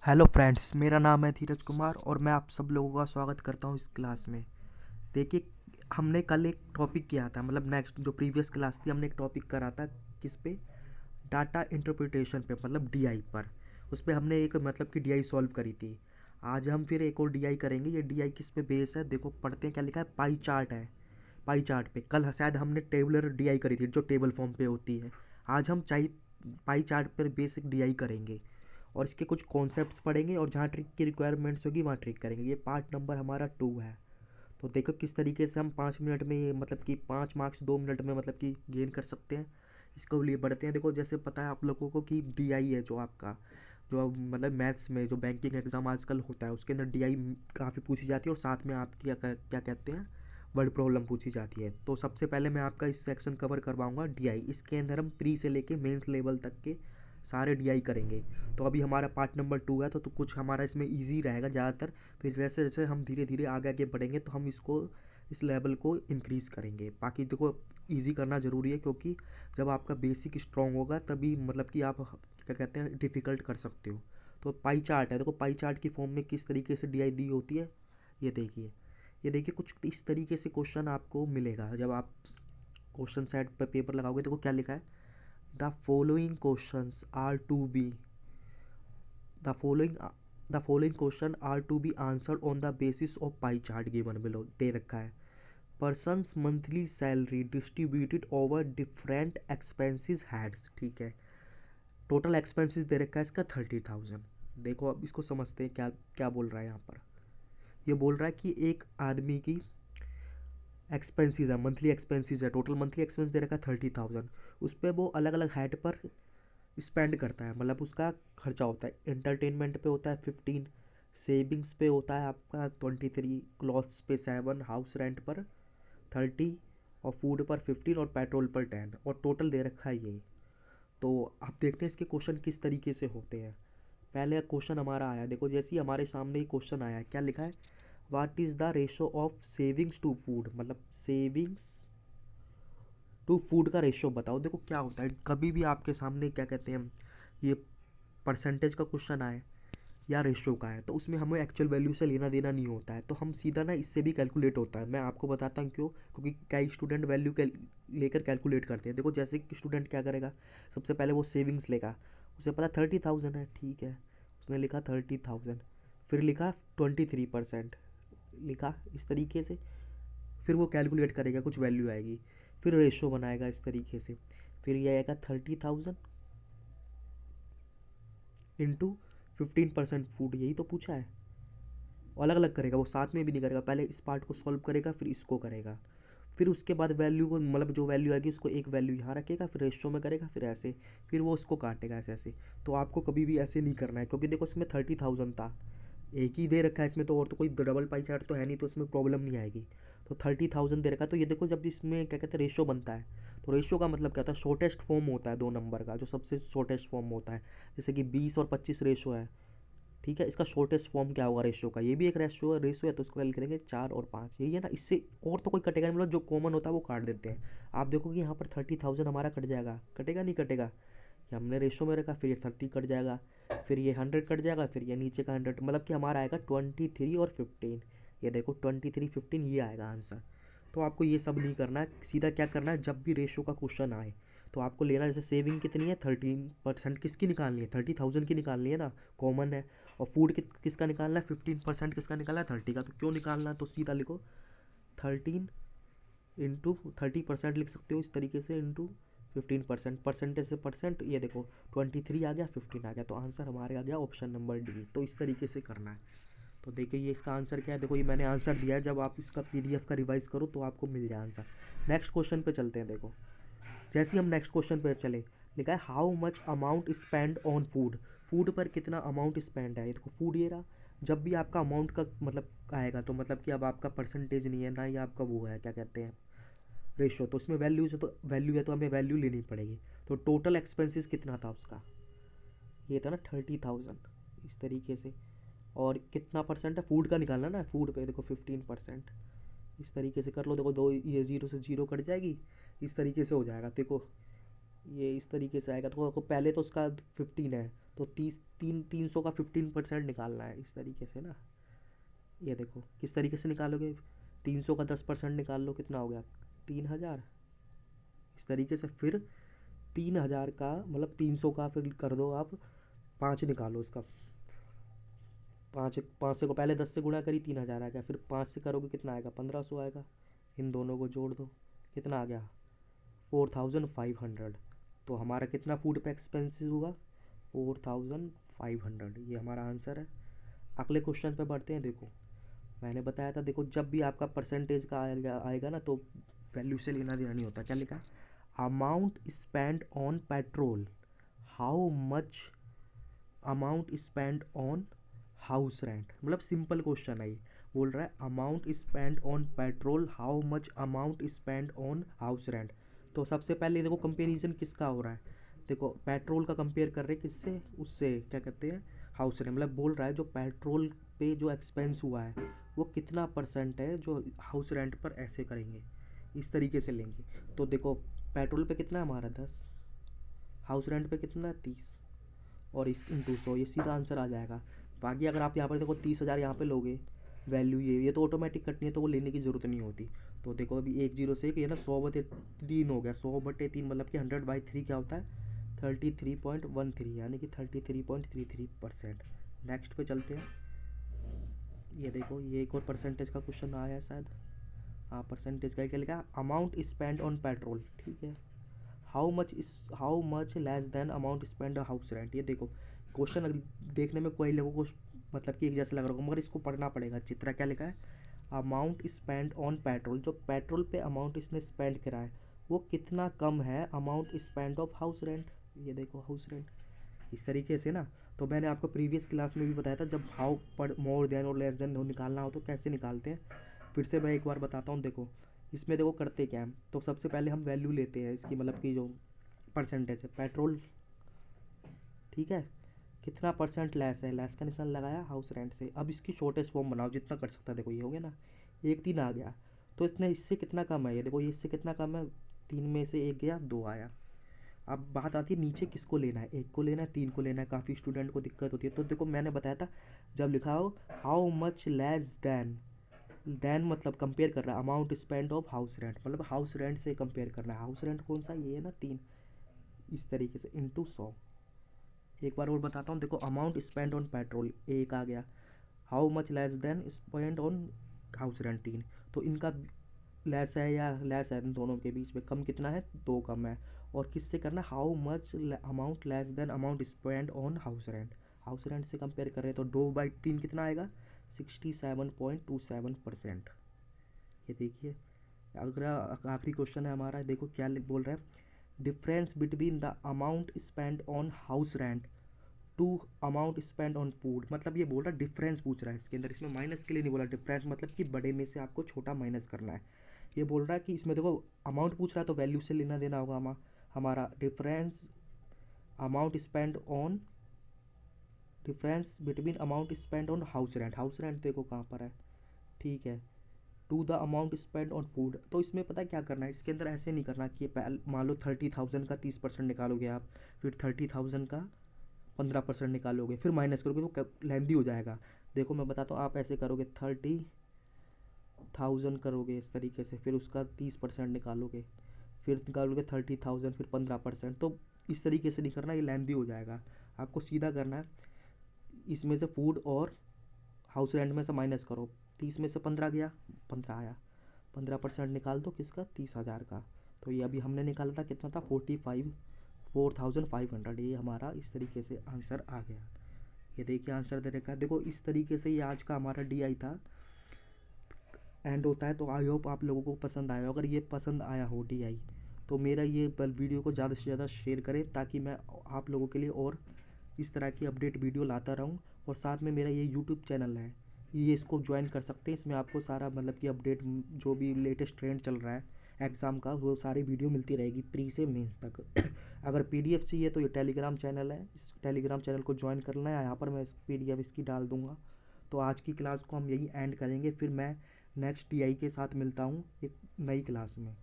Hello friends, मेरा नाम है धीरज कुमार और मैं आप सब लोगों का स्वागत करता हूँ इस क्लास में। देखिए, हमने कल एक टॉपिक किया था, मतलब नेक्स्ट जो प्रीवियस क्लास थी हमने एक टॉपिक करा था। किस पे? डाटा इंटरप्रिटेशन पे, मतलब डीआई पर। उस पे हमने एक मतलब कि डीआई सॉल्व करी थी। आज हम फिर एक और डीआई करेंगे। ये डीआई किस पे बेस है, देखो पढ़ते हैं क्या लिखा है। पाई चार्ट है। पाई चार्ट पे कल शायद हमने टेबलर डीआई करी थी जो टेबल फॉर्म पे होती है। आज हम पाई चार्ट पर बेसिक डीआई करेंगे और इसके कुछ कॉन्सेप्ट्स पढ़ेंगे और जहाँ ट्रिक की रिक्वायरमेंट्स होगी वहाँ ट्रिक करेंगे। ये पार्ट नंबर हमारा 2 है। तो देखो किस तरीके से हम 5 मिनट में ये मतलब कि 5 मार्क्स 2 मिनट में मतलब कि गेन कर सकते हैं। इसको लिए बढ़ते हैं। देखो जैसे पता है आप लोगों को कि डीआई है जो आपका, जो मतलब मैथ्स में जो बैंकिंग एग्ज़ाम आजकल होता है उसके अंदर डीआई काफ़ी पूछी जाती है और साथ में आपकी क्या क्या कहते हैं, वर्ड प्रॉब्लम पूछी जाती है। तो सबसे पहले मैं आपका इस सेक्शन कवर करवाऊंगा डीआई। इसके अंदर हम प्री से लेके मेंस लेवल तक के सारे डीआई करेंगे। तो अभी हमारा पार्ट नंबर 2 है, तो कुछ हमारा इसमें इजी रहेगा ज़्यादातर। फिर जैसे जैसे हम धीरे धीरे आगे आगे बढ़ेंगे तो हम इसको इस लेवल को इंक्रीज़ करेंगे। बाकी देखो इजी करना ज़रूरी है, क्योंकि जब आपका बेसिक स्ट्रॉन्ग होगा तभी मतलब कि आप क्या कहते हैं डिफ़िकल्ट कर सकते हो। तो पाई चार्ट है, देखो पाई चार्ट की फॉर्म में किस तरीके से डीआई दी होती है। ये देखिए, ये देखिए कुछ इस तरीके से क्वेश्चन आपको मिलेगा जब आप क्वेश्चन सेट पर पेपर लगाओगे। देखो क्या लिखा है, the following questions are to be the following the following question are to be answered on the basis of pie chart given below. दे रखा है persons monthly salary distributed over different expenses heads. ठीक है, total expenses दे रखा है इसका 30,000। देखो अब इसको समझते हैं क्या क्या बोल रहा है यहाँ पर। ये बोल रहा है कि एक आदमी की एक्सपेंसेस है, मंथली एक्सपेंसेस है, टोटल मंथली एक्सपेंस दे रखा है 30,000। उस पर वो अलग अलग हेड पर स्पेंड करता है, मतलब उसका खर्चा होता है। एंटरटेनमेंट पे होता है 15, सेविंग्स पे होता है आपका 23, क्लॉथ्स पे 7, हाउस रेंट पर 30 और फूड पर 15 और पेट्रोल पर 10 और टोटल दे रखा है ये। तो आप देखते हैं इसके क्वेश्चन किस तरीके से होते हैं। पहले क्वेश्चन हमारा आया, देखो जैसे ही हमारे सामने ही क्वेश्चन आया, क्या लिखा है, what is the ratio of savings to food, मतलब सेविंग्स टू फूड का रेशो बताओ। देखो क्या होता है, कभी भी आपके सामने क्या कहते हैं ये परसेंटेज का क्वेश्चन आए या रेशो का है तो उसमें हमें एक्चुअल वैल्यू से लेना देना नहीं होता है, तो हम सीधा ना इससे भी कैलकुलेट होता है। मैं आपको बताता हूँ क्यों, क्योंकि कई स्टूडेंट वैल्यू लेकर कैलकुलेट करते हैं। देखो जैसे कि स्टूडेंट क्या करेगा, सबसे पहले वो सेविंग्स लेगा, उसे पता 30,000 है, ठीक है, उसने लिखा 30,000, फिर लिखा 23% लिखा इस तरीके से। फिर वो कैलकुलेट करेगा, कुछ वैल्यू आएगी, फिर रेशो बनाएगा इस तरीके से। फिर ये आएगा 30,000 इंटू 15% फूड, यही तो पूछा है। अलग अलग करेगा, वो साथ में भी नहीं करेगा, पहले इस पार्ट को सॉल्व करेगा फिर इसको करेगा। फिर उसके बाद वैल्यू को मतलब जो वैल्यू आएगी उसको एक वैल्यू यहाँ रखेगा, फिर रेशो में करेगा, फिर ऐसे, फिर वो उसको काटेगा ऐसे ऐसे। तो आपको कभी भी ऐसे नहीं करना है, क्योंकि देखो इसमें 30,000 था, एक ही दे रखा है इसमें, तो और तो कोई डबल पाई चार्ट तो है नहीं, तो इसमें प्रॉब्लम नहीं आएगी। तो 30,000 दे रखा है, तो ये देखो जब इसमें क्या कहते हैं रेशो बनता है, तो रेशो का मतलब क्या होता है, शॉर्टेस्ट फॉर्म होता है 2 नंबर का, जो सबसे शॉर्टेस्ट फॉर्म होता है। जैसे कि 20 और 25 रेशो है, ठीक है, इसका शॉर्टेस्ट फॉर्म क्या होगा रेशियो का, ये भी एक रेशियो है, तो उसको कैल करेंगे 4 और 5, यही है ना। इससे और तो कोई कटेगा नहीं, मतलब जो कॉमन होता है वो काट देते हैं। आप देखो कि यहाँ पर 30,000 हमारा कट जाएगा, कटेगा नहीं कटेगा, ये हमने रेशियो में रखा, फिर ये 30 कट जाएगा, फिर ये 100 कट जाएगा, फिर ये नीचे का 100, मतलब कि हमारा आएगा 23 और 15। ये देखो 23, 15 ये आएगा आंसर। तो आपको ये सब नहीं करना है, सीधा क्या करना है, जब भी रेशियो का क्वेश्चन आए तो आपको लेना, जैसे सेविंग कितनी है 13% किसकी निकालनी है, 30,000 की निकालनी है ना, कॉमन है। और फूड किसका निकालना है, 15% किसका निकालना है, 30 का। तो क्यों निकालना है, तो सीधा लिखो 13 इंटू 30% लिख सकते हो इस तरीके से, इंटू 15%, परसेंटेज से परसेंट, ये देखो 23 आ गया, 15 आ गया, तो आंसर हमारे आ गया ऑप्शन नंबर डी। तो इस तरीके से करना है। तो देखिए ये इसका आंसर क्या है, देखो ये मैंने आंसर दिया है, जब आप इसका पीडीएफ का रिवाइज करो तो आपको मिल जाए आंसर। नेक्स्ट क्वेश्चन पे चलते हैं। देखो जैसे ही हम नेक्स्ट क्वेश्चन पे चले, लिखा है how much amount spend on food, food पर कितना अमाउंट स्पेंड है। ये देखो फूड ये रहा, जब भी आपका अमाउंट का मतलब आएगा तो मतलब कि अब आपका परसेंटेज नहीं है ना, ये आपका वो है क्या कहते हैं रेशो, तो उसमें वैल्यू से तो वैल्यू है तो हमें वैल्यू लेनी पड़ेगी। तो टोटल एक्सपेंसेस कितना था उसका, ये था ना 30,000 इस तरीके से। और कितना परसेंट है फूड का निकालना ना, फूड पे देखो 15%, इस तरीके से कर लो। देखो दो ये जीरो से जीरो कट जाएगी, इस तरीके से हो जाएगा। देखो ये इस तरीके से आएगा। तो आपको पहले तो उसका 15 है, तो 300 का 15% निकालना है इस तरीके से ना। ये देखो किस तरीके से निकालोगे, 300 का 10% निकाल लो, कितना हो गया 3000। इस तरीके से फिर 3000 का मतलब 300 का फिर कर दो आप 5 निकालो उसका। पाँच पाँच से को पहले 10 से गुणा करी 3000 आ गया, फिर 5 से करोगे कितना आएगा 1500 आएगा। इन दोनों को जोड़ दो, कितना आ गया 4500। तो हमारा कितना फूड पे एक्सपेंसेस होगा 4500, ये हमारा आंसर है। अगले क्वेश्चन पे बढ़ते हैं। देखो मैंने बताया था, देखो जब भी आपका परसेंटेज का आएगा ना तो वैल्यू से लेना देना नहीं होता। क्या लिखा है, amount spend on petrol, how much amount spend on house rent. मतलब सिंपल क्वेश्चन है ये। बोल रहा है amount spend on petrol, how much amount spend on house rent. तो सबसे पहले देखो कंपेरिजन किसका हो रहा है, देखो पेट्रोल का कंपेयर कर रहे हैं किससे, उससे क्या कहते हैं हाउस रेंट। मतलब बोल रहा है जो पेट्रोल पे जो एक्सपेंस हुआ है वो कितना परसेंट है जो हाउस रेंट पर ऐसे करेंगे, इस तरीके से लेंगे। तो देखो पेट्रोल पे कितना है हमारा 10, हाउस रेंट पे कितना है 30, और इस इंटू 100, ये सीधा आंसर आ जाएगा। बाकी अगर आप यहाँ पर देखो 30,000 यहाँ पे लोगे वैल्यू, ये तो ऑटोमेटिक कटनी है तो वो लेने की ज़रूरत नहीं होती। तो देखो अभी 1 0 से ये ना 100/3 हो गया, 100/3 मतलब कि 100/3 क्या होता है 33.13, यानी कि 33.33%। नेक्स्ट पे चलते हैं। ये देखो ये एक और परसेंटेज का क्वेश्चन आया है शायद, हाँ परसेंटेज का क्या लिखा, अमाउंट स्पेंड ऑन पेट्रोल, ठीक है, how much less than amount spend house rent. ये देखो क्वेश्चन देखने में कोई लोगों को मतलब कि एक जैसा लग रहा होगा, मगर इसको पढ़ना पड़ेगा अच्छी तरह। क्या लिखा है, अमाउंट स्पेंड ऑन पेट्रोल, जो पेट्रोल पे अमाउंट इसने स्पेंड करा है वो कितना कम है amount spend of house rent. ये देखो हाउस रेंट इस तरीके से ना। तो मैंने आपको प्रीवियस क्लास में भी बताया था, जब हाउ पर मोर देन और लेस देन निकालना हो तो कैसे निकालते हैं। फिर से मैं एक बार बताता हूँ। देखो इसमें देखो करते क्या हैं, तो सबसे पहले हम वैल्यू लेते हैं इसकी, मतलब कि जो परसेंटेज है पेट्रोल, ठीक है, कितना परसेंट लेस है, लेस का निशान लगाया हाउस रेंट से। अब इसकी शॉर्टेस्ट फॉर्म बनाओ जितना कर सकता है। देखो ये हो गया ना 1 3 आ गया, तो इतने इससे कितना कम है, ये देखो ये इससे कितना कम है, 3 में से 1 गया 2 आया। अब बात आती है नीचे किसको लेना है, 1 को लेना है 3 को लेना है, काफ़ी स्टूडेंट को दिक्कत होती है। तो देखो मैंने बताया था जब लिखा हो हाउ मच लेस देन मतलब कंपेयर कर रहा है amount spend of house rent, मतलब हाउस रेंट से कंपेयर करना है। हाउस रेंट कौन सा, ये है ना 3, इस तरीके से इंटू 100। एक बार और बताता हूँ। देखो अमाउंट स्पेंड ऑन पेट्रोल 1 आ गया, how much less than spend on house rent 3। तो इनका लेस है या लेस है, इन दोनों के बीच में कम कितना है 2 कम है। और किससे करना, how much amount less than amount spend on house rent, house rent से कंपेयर कर रहे हैं। तो 2/3 कितना आएगा 67.27%। ये देखिए अगर आखिरी क्वेश्चन है हमारा, देखो क्या बोल रहा है, difference between the amount spend on house rent to amount spend on food. मतलब ये बोल रहा है डिफरेंस पूछ रहा है इसके अंदर, इसमें माइनस के लिए नहीं बोला, डिफरेंस मतलब कि बड़े में से आपको छोटा माइनस करना है। ये बोल रहा है कि इसमें देखो अमाउंट पूछ रहा है तो वैल्यू से लेना देना होगा हमारा difference amount spend on, difference between amount spend on house rent, house rent देखो कहाँ पर है, ठीक है, to the amount spend on food. तो इसमें पता है क्या करना है, इसके अंदर ऐसे नहीं करना कि मान लो 30,000 का 30% निकालोगे आप, फिर 30,000 का 15% निकालोगे, फिर माइनस करोगे तो लेंदी हो जाएगा। देखो मैं बताता हूँ, आप ऐसे करोगे 30,000 करोगे इस तरीके से, फिर उसका 30% निकालोगे, फिर निकालोगे 30,000, फिर 15%। तो इस तरीके से नहीं करना, ये लेंदी हो जाएगा। आपको सीधा करना है, इसमें से फूड और हाउस रेंट में से माइनस करो, 30 में से 15 गया 15 आया, 15% निकाल दो किसका 30,000 का। तो ये अभी हमने निकाला था कितना था 4,500, ये हमारा इस तरीके से आंसर आ गया। ये देखिए आंसर दे रखा है। देखो इस तरीके से ये आज का हमारा DI था, एंड होता है। तो आई होप आप लोगों को पसंद आया। अगर ये पसंद आया हो DI तो मेरा ये वीडियो को ज़्यादा से ज़्यादा शेयर करें, ताकि मैं आप लोगों के लिए और इस तरह की अपडेट वीडियो लाता रहूं। और साथ में मेरा ये यूट्यूब चैनल है, ये इसको ज्वाइन कर सकते हैं। इसमें आपको सारा मतलब कि अपडेट जो भी लेटेस्ट ट्रेंड चल रहा है एग्ज़ाम का, वो सारी वीडियो मिलती रहेगी प्री से मेंस तक। अगर PDF चाहिए तो ये टेलीग्राम चैनल है, इस टेलीग्राम चैनल को ज्वाइन करना है। यहाँ पर मैं PDF इसकी डाल दूँगा। तो आज की क्लास को हम यही एंड करेंगे, फिर मैं नेक्स्ट DI के साथ मिलता हूँ एक नई क्लास में।